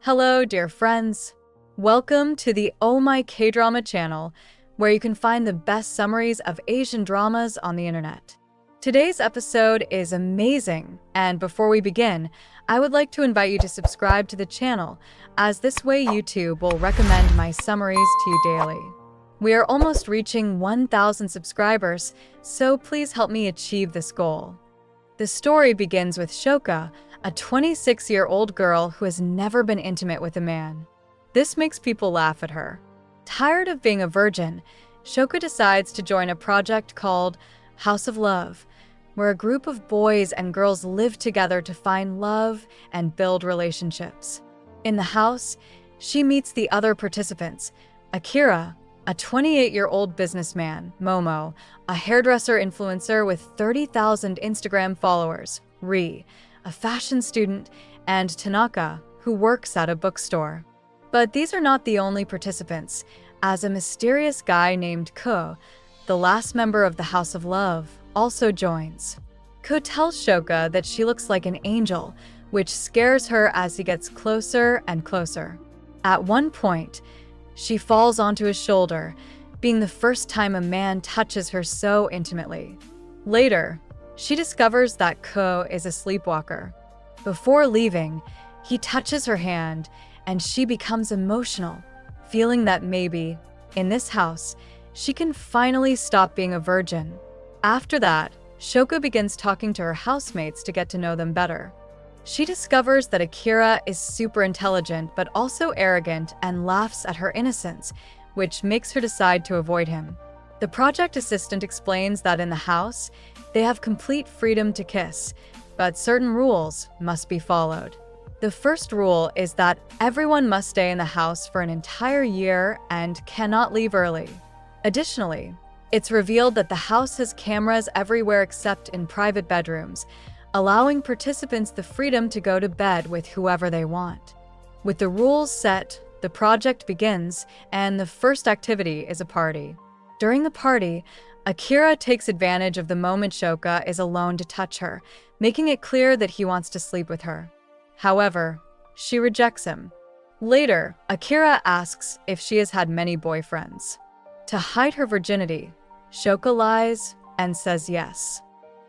Hello, dear friends. Welcome to the Oh My K-Drama channel, where you can find the best summaries of Asian dramas on the internet. Today's episode is amazing, and before we begin, I would like to invite you to subscribe to the channel, as this way YouTube will recommend my summaries to you daily. We are almost reaching 1,000 subscribers, so please help me achieve this goal. The story begins with Shoka, a 26-year-old girl who has never been intimate with a man. This makes people laugh at her. Tired of being a virgin, Shoka decides to join a project called House of Love, where a group of boys and girls live together to find love and build relationships. In the house, she meets the other participants: Akira, a 28-year-old businessman; Momo, a hairdresser influencer with 30,000 Instagram followers; Ri, a fashion student; and Tanaka, who works at a bookstore. But these are not the only participants, as a mysterious guy named Ko, the last member of the House of Love, also joins. Ko tells Shoka that she looks like an angel, which scares her as he gets closer and closer. At one point, she falls onto his shoulder, being the first time a man touches her so intimately. Later, she discovers that Ko is a sleepwalker. Before leaving, he touches her hand, and she becomes emotional, feeling that maybe, in this house, she can finally stop being a virgin. After that, Shoka begins talking to her housemates to get to know them better. She discovers that Akira is super intelligent but also arrogant and laughs at her innocence, which makes her decide to avoid him. The project assistant explains that in the house, they have complete freedom to kiss, but certain rules must be followed. The first rule is that everyone must stay in the house for an entire year and cannot leave early. Additionally, it's revealed that the house has cameras everywhere except in private bedrooms, allowing participants the freedom to go to bed with whoever they want. With the rules set, the project begins, and the first activity is a party. During the party, Akira takes advantage of the moment Shoka is alone to touch her, making it clear that he wants to sleep with her. However, she rejects him. Later, Akira asks if she has had many boyfriends. To hide her virginity, Shoka lies and says yes.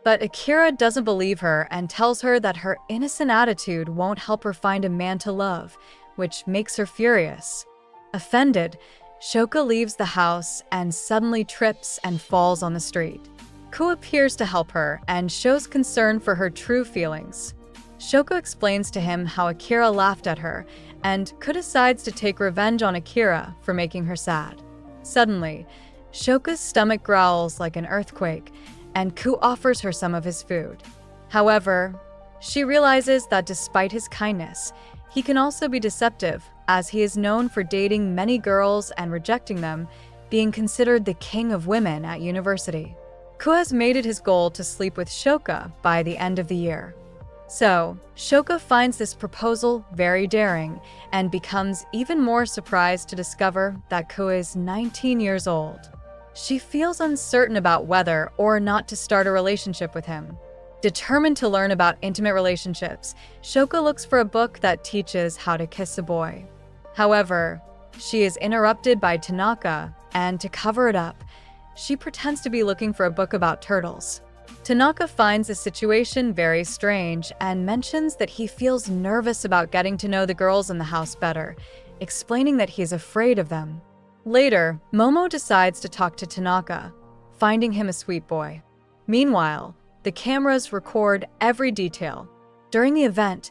But Akira doesn't believe her and tells her that her innocent attitude won't help her find a man to love, which makes her furious. Offended, Shoka leaves the house and suddenly trips and falls on the street. Ko appears to help her and shows concern for her true feelings. Shoka explains to him how Akira laughed at her, and Ko decides to take revenge on Akira for making her sad. Suddenly, Shoka's stomach growls like an earthquake, and Ko offers her some of his food. However, she realizes that despite his kindness, he can also be deceptive, as he is known for dating many girls and rejecting them, being considered the king of women at university. Ko has made it his goal to sleep with Shoka by the end of the year. So, Shoka finds this proposal very daring and becomes even more surprised to discover that Ko is 19 years old. She feels uncertain about whether or not to start a relationship with him. Determined to learn about intimate relationships, Shoka looks for a book that teaches how to kiss a boy. However, she is interrupted by Tanaka, and to cover it up, she pretends to be looking for a book about turtles. Tanaka finds the situation very strange and mentions that he feels nervous about getting to know the girls in the house better, explaining that he is afraid of them. Later, Momo decides to talk to Tanaka, finding him a sweet boy. Meanwhile, the cameras record every detail. During the event,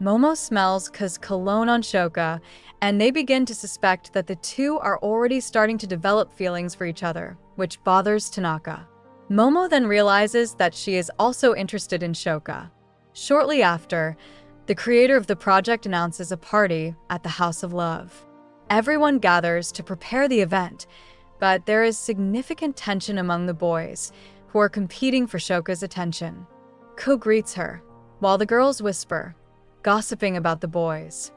Momo smells Ko's cologne on Shoka, and they begin to suspect that the two are already starting to develop feelings for each other, which bothers Tanaka. Momo then realizes that she is also interested in Shoka. Shortly after, the creator of the project announces a party at the House of Love. Everyone gathers to prepare the event, but there is significant tension among the boys, who are competing for Shoka's attention. Ko greets her, while the girls whisper, gossiping about the boys.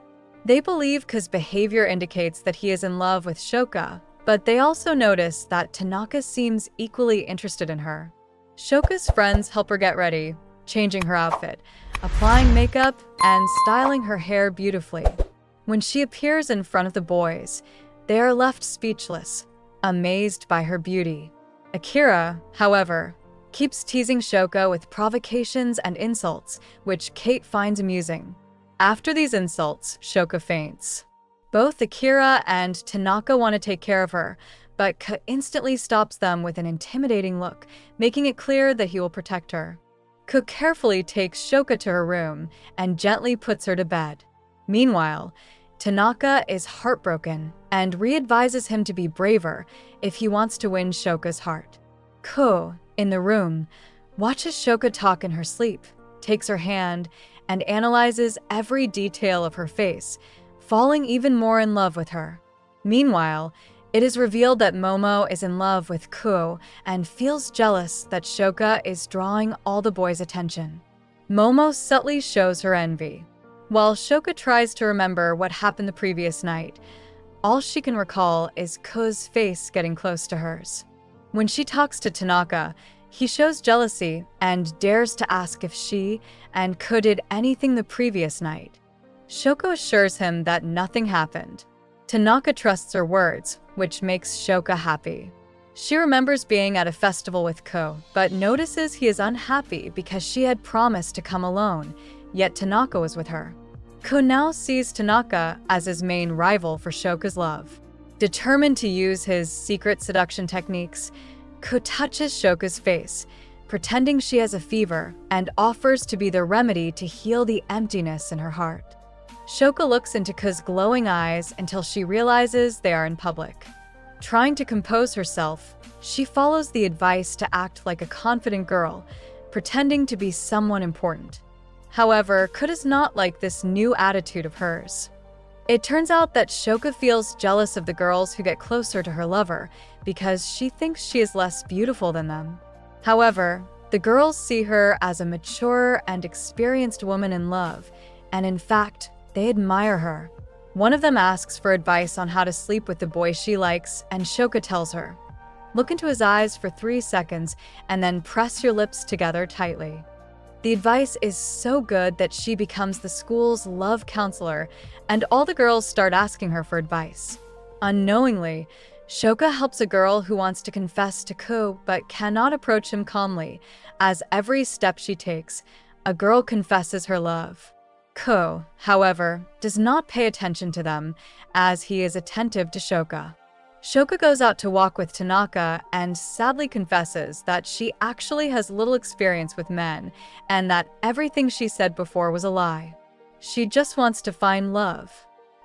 They believe Ko's behavior indicates that he is in love with Shoka, but they also notice that Tanaka seems equally interested in her. Shoka's friends help her get ready, changing her outfit, applying makeup, and styling her hair beautifully. When she appears in front of the boys, they are left speechless, amazed by her beauty. Akira, however, keeps teasing Shoko with provocations and insults, which Kate finds amusing. After these insults, Shoko faints. Both Akira and Tanaka want to take care of her, but Ka instantly stops them with an intimidating look, making it clear that he will protect her. Ka carefully takes Shoko to her room and gently puts her to bed. Meanwhile, Tanaka is heartbroken and re-advises him to be braver if he wants to win Shoko's heart. Ko, in the room, watches Shoko talk in her sleep, takes her hand, and analyzes every detail of her face, falling even more in love with her. Meanwhile, it is revealed that Momo is in love with Ko and feels jealous that Shoko is drawing all the boys' attention. Momo subtly shows her envy. While Shoko tries to remember what happened the previous night, all she can recall is Ko's face getting close to hers. When she talks to Tanaka, he shows jealousy and dares to ask if she and Ko did anything the previous night. Shoko assures him that nothing happened. Tanaka trusts her words, which makes Shoko happy. She remembers being at a festival with Ko, but notices he is unhappy because she had promised to come alone, yet Tanaka was with her. Ko now sees Tanaka as his main rival for Shoko's love. Determined to use his secret seduction techniques, Ko touches Shoko's face, pretending she has a fever, and offers to be the remedy to heal the emptiness in her heart. Shoko looks into Ko's glowing eyes until she realizes they are in public. Trying to compose herself, she follows the advice to act like a confident girl, pretending to be someone important. However, Ko does not like this new attitude of hers. It turns out that Shoko feels jealous of the girls who get closer to her lover because she thinks she is less beautiful than them. However, the girls see her as a mature and experienced woman in love, and in fact, they admire her. One of them asks for advice on how to sleep with the boy she likes, and Shoko tells her, "Look into his eyes for 3 seconds and then press your lips together tightly." The advice is so good that she becomes the school's love counselor, and all the girls start asking her for advice. Unknowingly, Shoko helps a girl who wants to confess to Ko but cannot approach him calmly, as every step she takes, a girl confesses her love. Ko, however, does not pay attention to them, as he is attentive to Shoko. Shoko goes out to walk with Tanaka and sadly confesses that she actually has little experience with men and that everything she said before was a lie. She just wants to find love.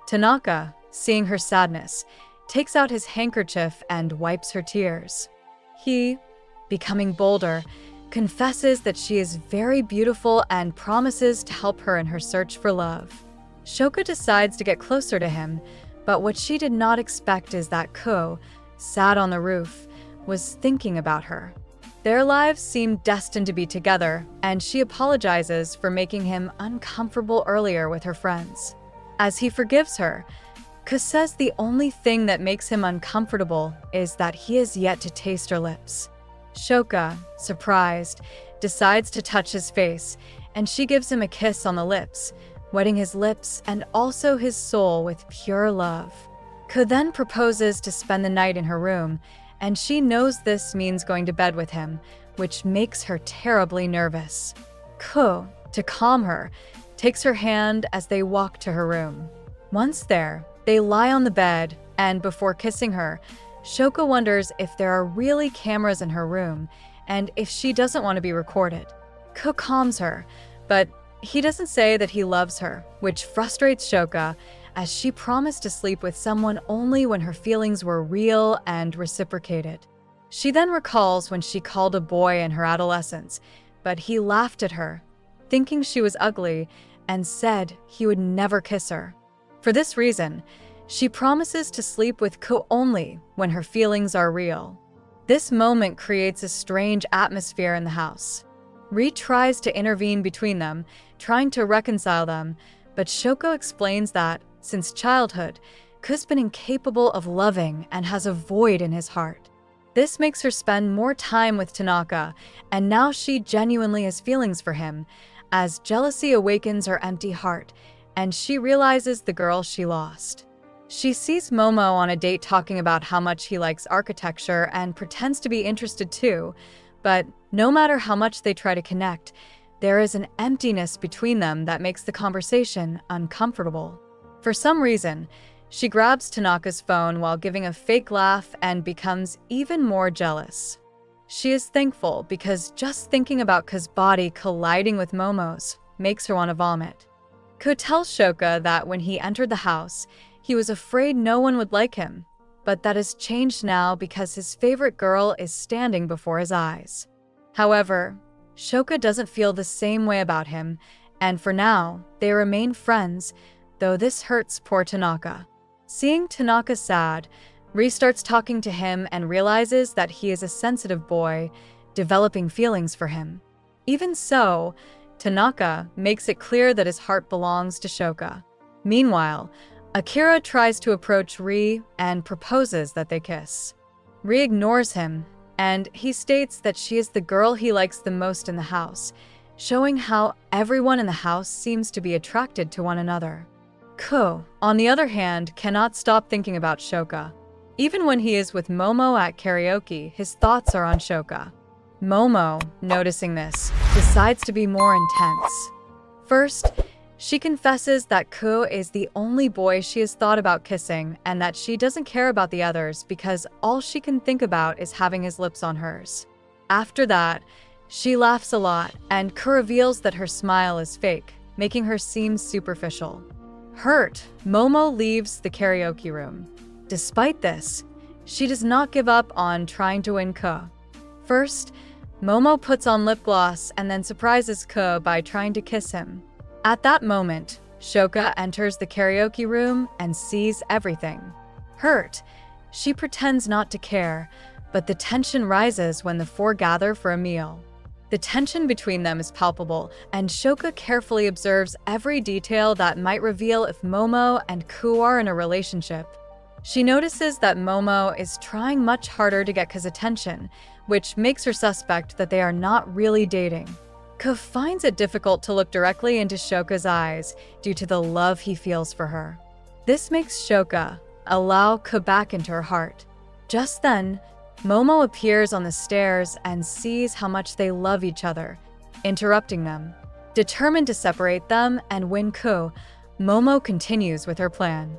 Tanaka, seeing her sadness, takes out his handkerchief and wipes her tears. He, becoming bolder, confesses that she is very beautiful and promises to help her in her search for love. Shoko decides to get closer to him, but what she did not expect is that Ko, sat on the roof, was thinking about her. Their lives seem destined to be together, and she apologizes for making him uncomfortable earlier with her friends. As he forgives her, Ko says the only thing that makes him uncomfortable is that he has yet to taste her lips. Shoko, surprised, decides to touch his face, and she gives him a kiss on the lips, wetting his lips and also his soul with pure love. Ko then proposes to spend the night in her room, and she knows this means going to bed with him, which makes her terribly nervous. Ko, to calm her, takes her hand as they walk to her room. Once there, they lie on the bed, and before kissing her, Shoko wonders if there are really cameras in her room and if she doesn't want to be recorded. Ko calms her, but he doesn't say that he loves her, which frustrates Shoko, as she promised to sleep with someone only when her feelings were real and reciprocated. She then recalls when she called a boy in her adolescence, but he laughed at her, thinking she was ugly, and said he would never kiss her. For this reason, she promises to sleep with Ko only when her feelings are real. This moment creates a strange atmosphere in the house. Ri tries to intervene between them, trying to reconcile them, but Shoko explains that, since childhood, Ko's been incapable of loving and has a void in his heart. This makes her spend more time with Tanaka, and now she genuinely has feelings for him, as jealousy awakens her empty heart, and she realizes the girl she lost. She sees Momo on a date talking about how much he likes architecture and pretends to be interested too, but no matter how much they try to connect, there is an emptiness between them that makes the conversation uncomfortable. For some reason, she grabs Tanaka's phone while giving a fake laugh and becomes even more jealous. She is thankful because just thinking about Ka's body colliding with Momo's makes her want to vomit. Ka tells Shoka that when he entered the house, he was afraid no one would like him, but that has changed now because his favorite girl is standing before his eyes. However, Shoka doesn't feel the same way about him, and for now, they remain friends, though this hurts poor Tanaka. Seeing Tanaka sad, Ri starts talking to him and realizes that he is a sensitive boy, developing feelings for him. Even so, Tanaka makes it clear that his heart belongs to Shoka. Meanwhile, Akira tries to approach Ri and proposes that they kiss. Ri ignores him, and he states that she is the girl he likes the most in the house, showing how everyone in the house seems to be attracted to one another. Ko, on the other hand, cannot stop thinking about Shoka. Even when he is with Momo at karaoke, his thoughts are on Shoka. Momo, noticing this, decides to be more intense. First, she confesses that Ko is the only boy she has thought about kissing and that she doesn't care about the others because all she can think about is having his lips on hers. After that, she laughs a lot and Ko reveals that her smile is fake, making her seem superficial. Hurt, Momo leaves the karaoke room. Despite this, she does not give up on trying to win Ko. First, Momo puts on lip gloss and then surprises Ko by trying to kiss him. At that moment, Shoka enters the karaoke room and sees everything. Hurt, she pretends not to care, but the tension rises when the four gather for a meal. The tension between them is palpable, and Shoka carefully observes every detail that might reveal if Momo and Ko are in a relationship. She notices that Momo is trying much harder to get Ka's attention, which makes her suspect that they are not really dating. Ka finds it difficult to look directly into Shoka's eyes due to the love he feels for her. This makes Shoka allow Ka back into her heart. Just then, Momo appears on the stairs and sees how much they love each other, interrupting them. Determined to separate them and win Ka, Momo continues with her plan.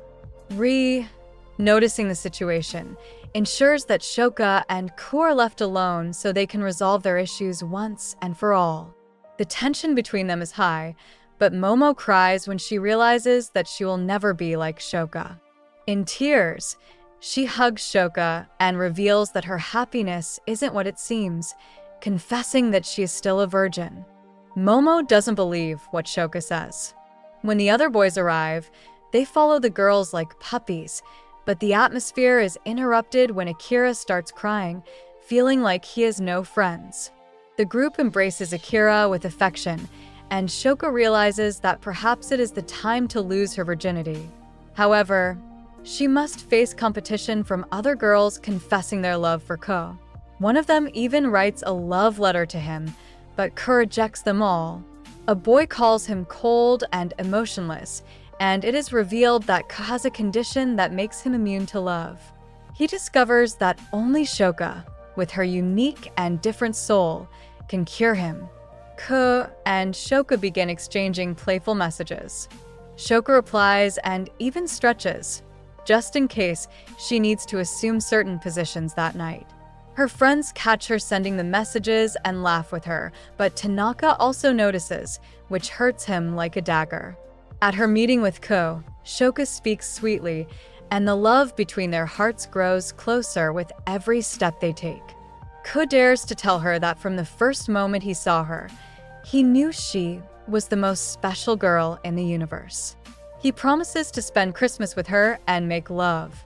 Ri, noticing the situation, ensures that Shoka and Ka are left alone so they can resolve their issues once and for all. The tension between them is high, but Momo cries when she realizes that she will never be like Shoka. In tears, she hugs Shoka and reveals that her happiness isn't what it seems, confessing that she is still a virgin. Momo doesn't believe what Shoka says. When the other boys arrive, they follow the girls like puppies, but the atmosphere is interrupted when Akira starts crying, feeling like he has no friends. The group embraces Akira with affection, and Shoka realizes that perhaps it is the time to lose her virginity. However, she must face competition from other girls confessing their love for Ko. One of them even writes a love letter to him, but Ko rejects them all. A boy calls him cold and emotionless, and it is revealed that Ko has a condition that makes him immune to love. He discovers that only Shoka, with her unique and different soul, can cure him. Ko and Shoka begin exchanging playful messages. Shoka replies and even stretches, just in case she needs to assume certain positions that night. Her friends catch her sending the messages and laugh with her, but Tanaka also notices, which hurts him like a dagger. At her meeting with Ko, Shoka speaks sweetly, and the love between their hearts grows closer with every step they take. Ko dares to tell her that from the first moment he saw her, he knew she was the most special girl in the universe. He promises to spend Christmas with her and make love.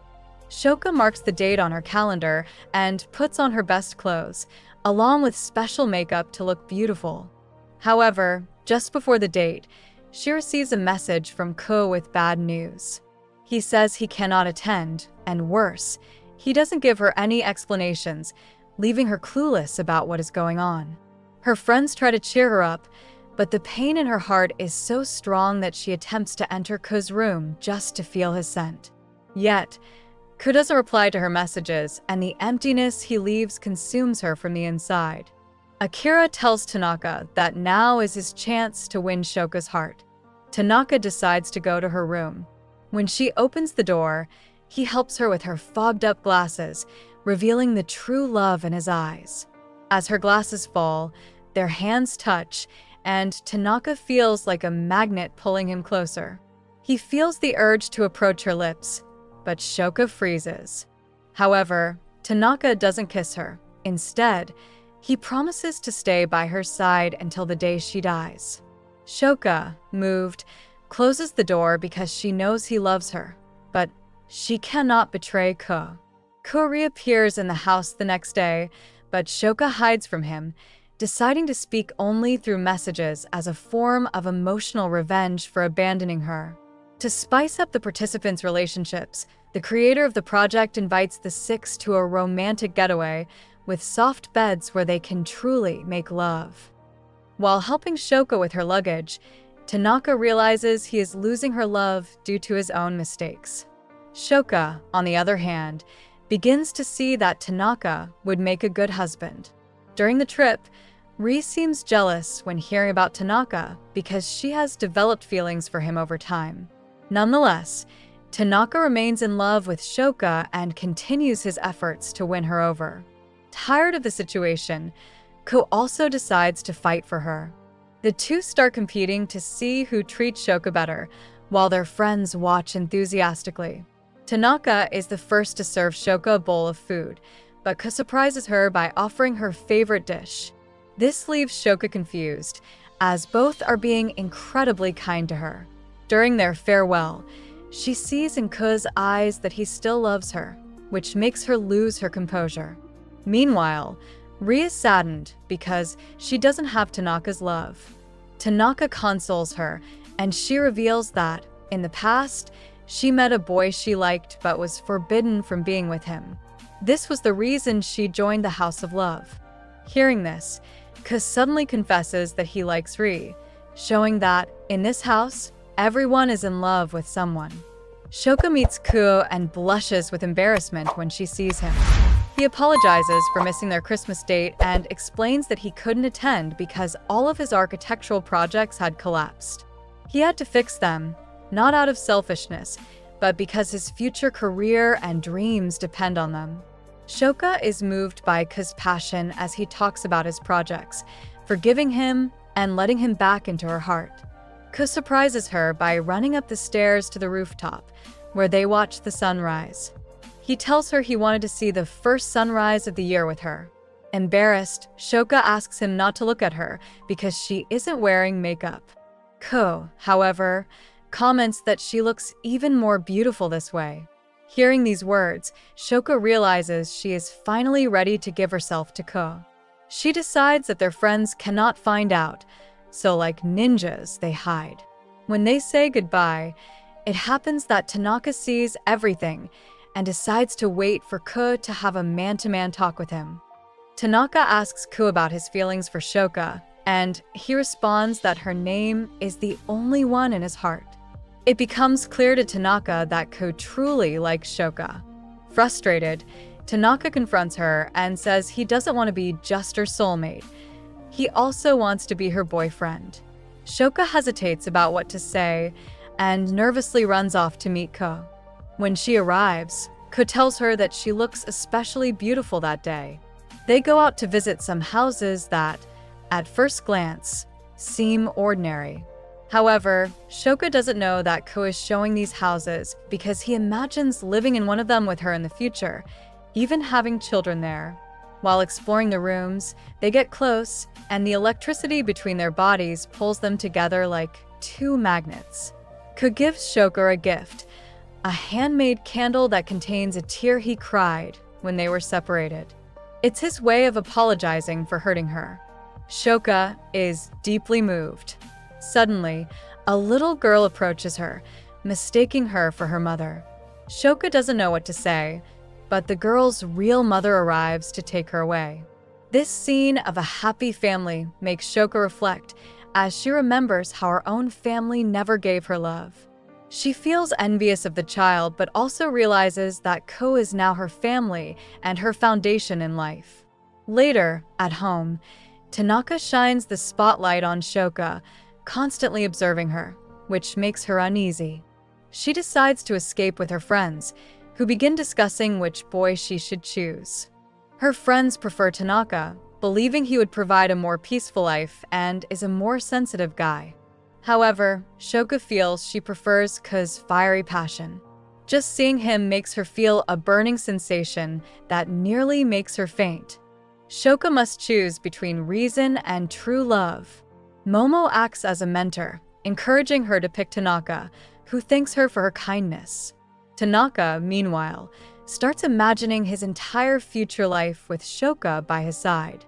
Shoka marks the date on her calendar and puts on her best clothes, along with special makeup to look beautiful. However, just before the date, she receives a message from Ko with bad news. He says he cannot attend, and worse, he doesn't give her any explanations, leaving her clueless about what is going on. Her friends try to cheer her up, But the pain in her heart is so strong that she attempts to enter Ko's room just to feel his scent. Yet, Ko doesn't reply to her messages, and the emptiness he leaves consumes her from the inside. Akira tells Tanaka that now is his chance to win Shoka's heart. Tanaka decides to go to her room. When she opens the door, he helps her with her fogged-up glasses, revealing the true love in his eyes. As her glasses fall, their hands touch, and Tanaka feels like a magnet pulling him closer. He feels the urge to approach her lips, but Shoka freezes. However, Tanaka doesn't kiss her. Instead, he promises to stay by her side until the day she dies. Shoka, moved, closes the door because she knows he loves her, but she cannot betray Ko. Ko reappears in the house the next day, but Shoka hides from him, deciding to speak only through messages as a form of emotional revenge for abandoning her. To spice up the participants' relationships, the creator of the project invites the six to a romantic getaway with soft beds where they can truly make love. While helping Shoka with her luggage, Tanaka realizes he is losing her love due to his own mistakes. Shoka, on the other hand, begins to see that Tanaka would make a good husband. During the trip, Ri seems jealous when hearing about Tanaka because she has developed feelings for him over time. Nonetheless, Tanaka remains in love with Shoka and continues his efforts to win her over. Tired of the situation, Ko also decides to fight for her. The two start competing to see who treats Shoka better, while their friends watch enthusiastically. Tanaka is the first to serve Shoka a bowl of food, but Ko surprises her by offering her favorite dish. This leaves Shoka confused, as both are being incredibly kind to her. During their farewell, she sees in Ko's eyes that he still loves her, which makes her lose her composure. Meanwhile, Ri is saddened because she doesn't have Tanaka's love. Tanaka consoles her, and she reveals that, in the past, she met a boy she liked but was forbidden from being with him. This was the reason she joined the House of Love. Hearing this, Ko suddenly confesses that he likes Ri, showing that, in this house, everyone is in love with someone. Shoka meets Ko and blushes with embarrassment when she sees him. He apologizes for missing their Christmas date and explains that he couldn't attend because all of his architectural projects had collapsed. He had to fix them, not out of selfishness, but because his future career and dreams depend on them. Shoka is moved by Ko's passion as he talks about his projects, forgiving him and letting him back into her heart. Ko surprises her by running up the stairs to the rooftop, where they watch the sunrise. He tells her he wanted to see the first sunrise of the year with her. Embarrassed, Shoka asks him not to look at her because she isn't wearing makeup. Ko, however, comments that she looks even more beautiful this way. Hearing these words, Shoka realizes she is finally ready to give herself to Ko. She decides that their friends cannot find out, so like ninjas, they hide. When they say goodbye, it happens that Tanaka sees everything and decides to wait for Ko to have a man-to-man talk with him. Tanaka asks Ko about his feelings for Shoka, and he responds that her name is the only one in his heart. It becomes clear to Tanaka that Ko truly likes Shoka. Frustrated, Tanaka confronts her and says he doesn't want to be just her soulmate. He also wants to be her boyfriend. Shoka hesitates about what to say and nervously runs off to meet Ko. When she arrives, Ko tells her that she looks especially beautiful that day. They go out to visit some houses that, at first glance, seem ordinary. However, Shoka doesn't know that Ko is showing these houses because he imagines living in one of them with her in the future, even having children there. While exploring the rooms, they get close, and the electricity between their bodies pulls them together like two magnets. Ko gives Shoka a gift, a handmade candle that contains a tear he cried when they were separated. It's his way of apologizing for hurting her. Shoka is deeply moved. Suddenly, a little girl approaches her, mistaking her for her mother. Shoka doesn't know what to say, but the girl's real mother arrives to take her away. This scene of a happy family makes Shoka reflect, as she remembers how her own family never gave her love. She feels envious of the child, but also realizes that Ko is now her family and her foundation in life. Later, at home, Tanaka shines the spotlight on Shoka, constantly observing her, which makes her uneasy. She decides to escape with her friends, who begin discussing which boy she should choose. Her friends prefer Tanaka, believing he would provide a more peaceful life and is a more sensitive guy. However, Shoka feels she prefers Ko's fiery passion. Just seeing him makes her feel a burning sensation that nearly makes her faint. Shoka must choose between reason and true love. Momo acts as a mentor, encouraging her to pick Tanaka, who thanks her for her kindness. Tanaka, meanwhile, starts imagining his entire future life with Shoka by his side.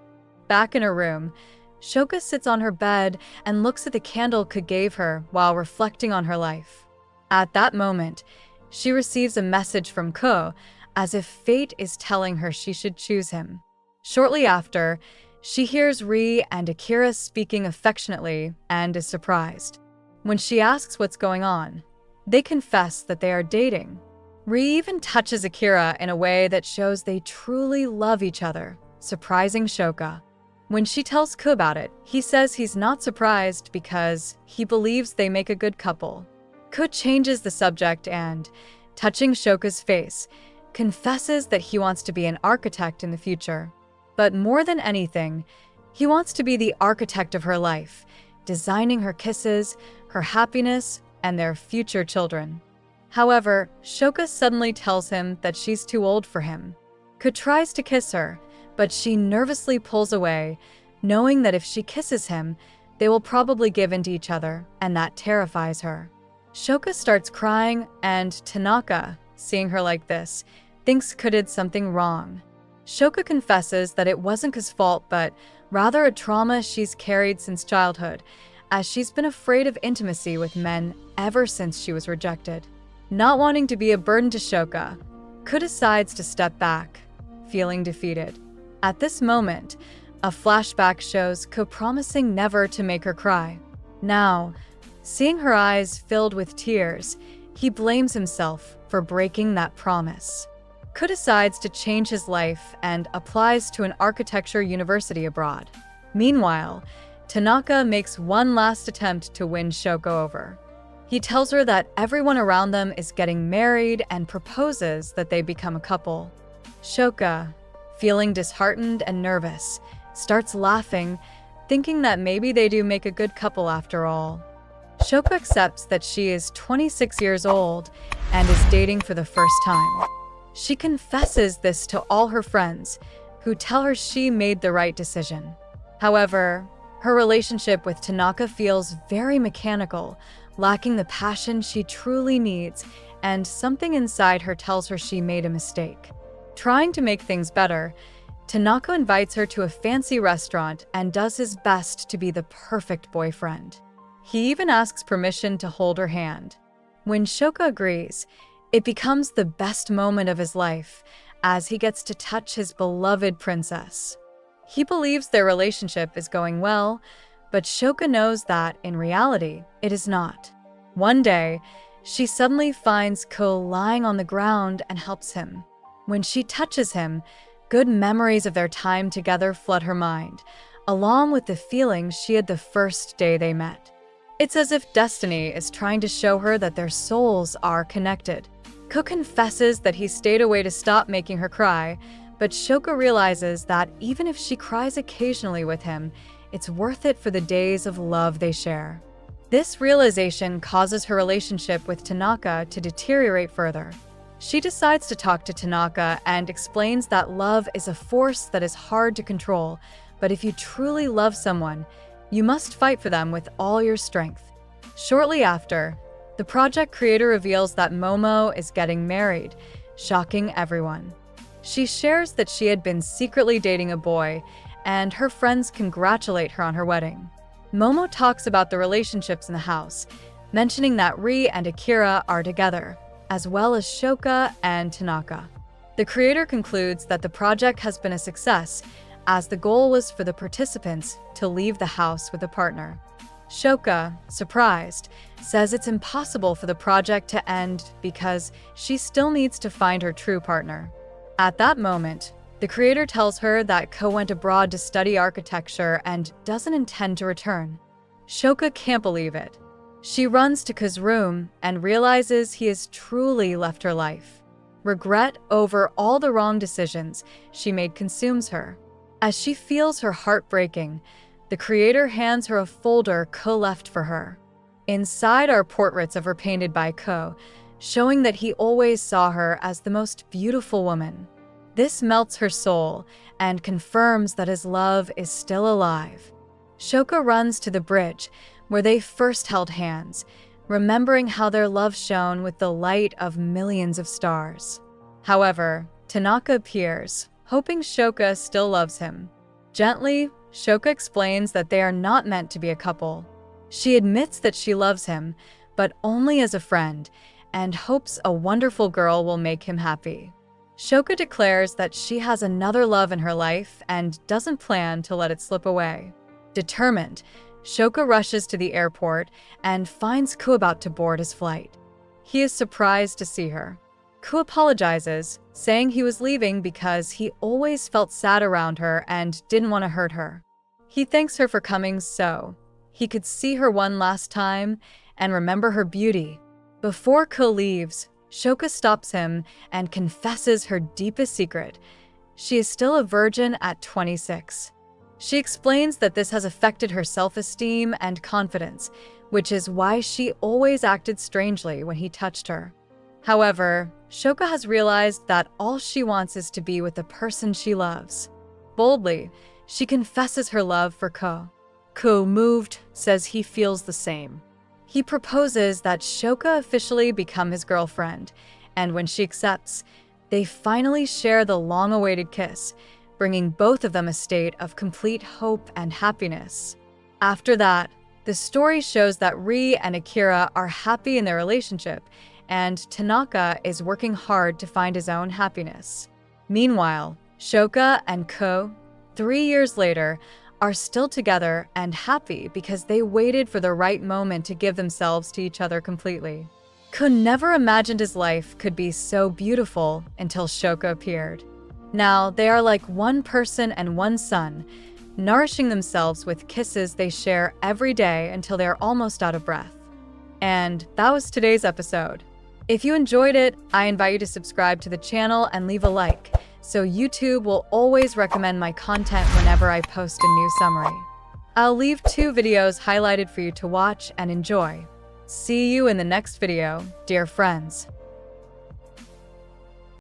Back in her room, Shoka sits on her bed and looks at the candle Ko gave her while reflecting on her life. At that moment, she receives a message from Ko, as if fate is telling her she should choose him. Shortly after, she hears Ri and Akira speaking affectionately and is surprised. When she asks what's going on, they confess that they are dating. Ri even touches Akira in a way that shows they truly love each other, surprising Shoka. When she tells Ko about it, he says he's not surprised because he believes they make a good couple. Ko changes the subject and, touching Shoka's face, confesses that he wants to be an architect in the future. But more than anything, he wants to be the architect of her life, designing her kisses, her happiness, and their future children. However, Shoka suddenly tells him that she's too old for him. Ko tries to kiss her, but she nervously pulls away, knowing that if she kisses him, they will probably give in to each other, and that terrifies her. Shoka starts crying, and Tanaka, seeing her like this, thinks Ko did something wrong. Shoka confesses that it wasn't Ko's fault, but rather a trauma she's carried since childhood, as she's been afraid of intimacy with men ever since she was rejected. Not wanting to be a burden to Shoka, Ko decides to step back, feeling defeated. At this moment, a flashback shows Ko promising never to make her cry. Now, seeing her eyes filled with tears, he blames himself for breaking that promise. Ko decides to change his life and applies to an architecture university abroad. Meanwhile, Tanaka makes one last attempt to win Shoka over. He tells her that everyone around them is getting married and proposes that they become a couple. Shoka, feeling disheartened and nervous, starts laughing, thinking that maybe they do make a good couple after all. Shoka accepts that she is 26 years old and is dating for the first time. She confesses this to all her friends, who tell her she made the right decision. However, her relationship with Tanaka feels very mechanical, lacking the passion she truly needs, and something inside her tells her she made a mistake. Trying to make things better, Tanaka invites her to a fancy restaurant and does his best to be the perfect boyfriend. He even asks permission to hold her hand. When Shoka agrees, it becomes the best moment of his life, as he gets to touch his beloved princess. He believes their relationship is going well, but Shoka knows that, in reality, it is not. One day, she suddenly finds Ko lying on the ground and helps him. When she touches him, good memories of their time together flood her mind, along with the feelings she had the first day they met. It's as if destiny is trying to show her that their souls are connected. Ko confesses that he stayed away to stop making her cry, but Shoka realizes that even if she cries occasionally with him, it's worth it for the days of love they share. This realization causes her relationship with Tanaka to deteriorate further. She decides to talk to Tanaka and explains that love is a force that is hard to control, but if you truly love someone, you must fight for them with all your strength. Shortly after, the project creator reveals that Momo is getting married, shocking everyone. She shares that she had been secretly dating a boy, and her friends congratulate her on her wedding. Momo talks about the relationships in the house, mentioning that Ri and Akira are together, as well as Shoka and Tanaka. The creator concludes that the project has been a success, as the goal was for the participants to leave the house with a partner. Shoka, surprised, says it's impossible for the project to end because she still needs to find her true partner. At that moment, the creator tells her that Ko went abroad to study architecture and doesn't intend to return. Shoka can't believe it. She runs to Ko's room and realizes he has truly left her life. Regret over all the wrong decisions she made consumes her. As she feels her heart breaking, the creator hands her a folder Ko left for her. Inside are portraits of her painted by Ko, showing that he always saw her as the most beautiful woman. This melts her soul and confirms that his love is still alive. Shoka runs to the bridge where they first held hands, remembering how their love shone with the light of millions of stars. However, Tanaka appears, hoping Shoka still loves him. Gently, Shoka explains that they are not meant to be a couple. She admits that she loves him, but only as a friend, and hopes a wonderful girl will make him happy. Shoka declares that she has another love in her life and doesn't plan to let it slip away. Determined, Shoka rushes to the airport and finds Ko about to board his flight. He is surprised to see her. Ko apologizes, saying he was leaving because he always felt sad around her and didn't want to hurt her. He thanks her for coming so he could see her one last time and remember her beauty. Before Ko leaves, Shoka stops him and confesses her deepest secret. She is still a virgin at 26. She explains that this has affected her self-esteem and confidence, which is why she always acted strangely when he touched her. However, Shoka has realized that all she wants is to be with the person she loves. Boldly, she confesses her love for Ko. Ko, moved, says he feels the same. He proposes that Shoka officially become his girlfriend, and when she accepts, they finally share the long-awaited kiss, bringing both of them a state of complete hope and happiness. After that, the story shows that Ri and Akira are happy in their relationship, and Tanaka is working hard to find his own happiness. Meanwhile, Shoka and Ko, 3 years later, are still together and happy because they waited for the right moment to give themselves to each other completely. Ko never imagined his life could be so beautiful until Shoka appeared. Now they are like one person and one son, nourishing themselves with kisses they share every day until they are almost out of breath. And that was today's episode. If you enjoyed it, I invite you to subscribe to the channel and leave a like, so YouTube will always recommend my content whenever I post a new summary. I'll leave 2 videos highlighted for you to watch and enjoy. See you in the next video, dear friends.